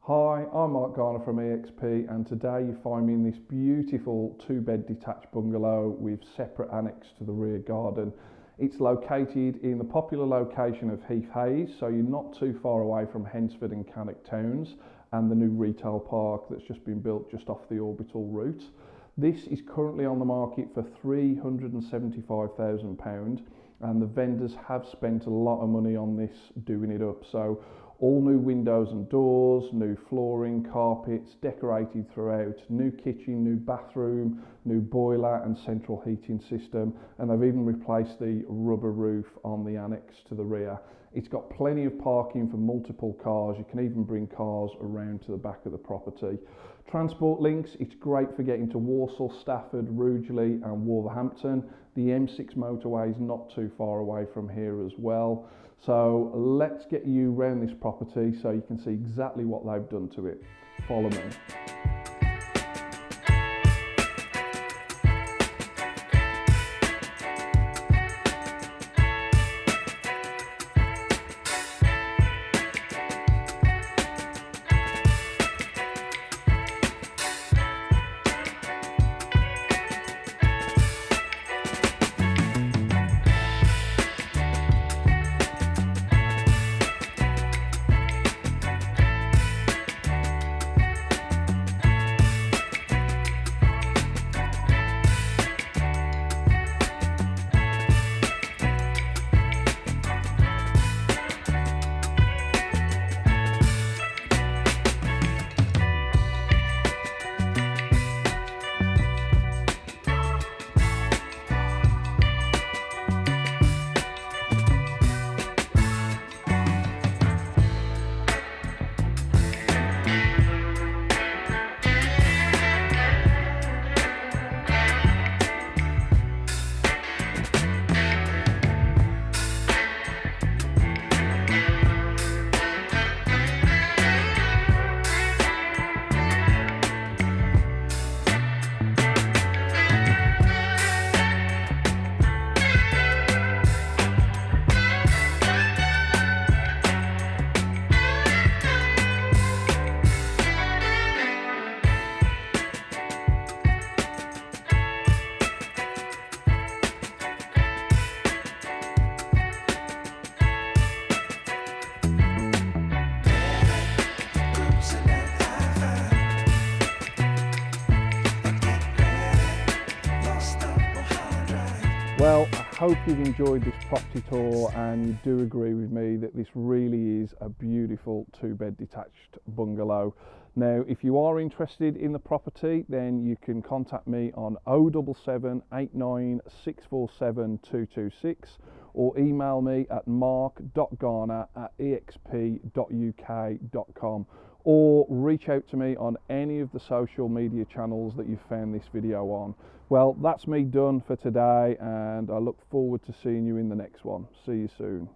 Hi, I'm Mark Garner from EXP, and today you find me in this beautiful two-bed detached bungalow with separate annex to the rear garden. It's located in the popular location of Heath Hayes, so you're not too far away from Hensford and Cannock towns and the new retail park that's just been built just off the orbital route. This is currently on the market for £375,000, and the vendors have spent a lot of money on this doing it up. So all new windows and doors, new flooring, carpets, decorated throughout, new kitchen, new bathroom, new boiler and central heating system, and they've even replaced the rubber roof on the annex to the rear. It's got plenty of parking for multiple cars. You can even bring cars around to the back of the property. Transport links, it's great for getting to Walsall, Stafford, Rugeley and Wolverhampton. The M6 motorway is not too far away from here as well. So let's get you around this property so you can see exactly what they've done to it. Follow me. Well, I hope you've enjoyed this property tour and you do agree with me that this really is a beautiful two-bed detached bungalow. Now, if you are interested in the property, then you can contact me on 077 89 647 226 or email me at mark.garner@exp.uk.com, or reach out to me on any of the social media channels that you've found this video on. Well, that's me done for today, and I look forward to seeing you in the next one. See you soon.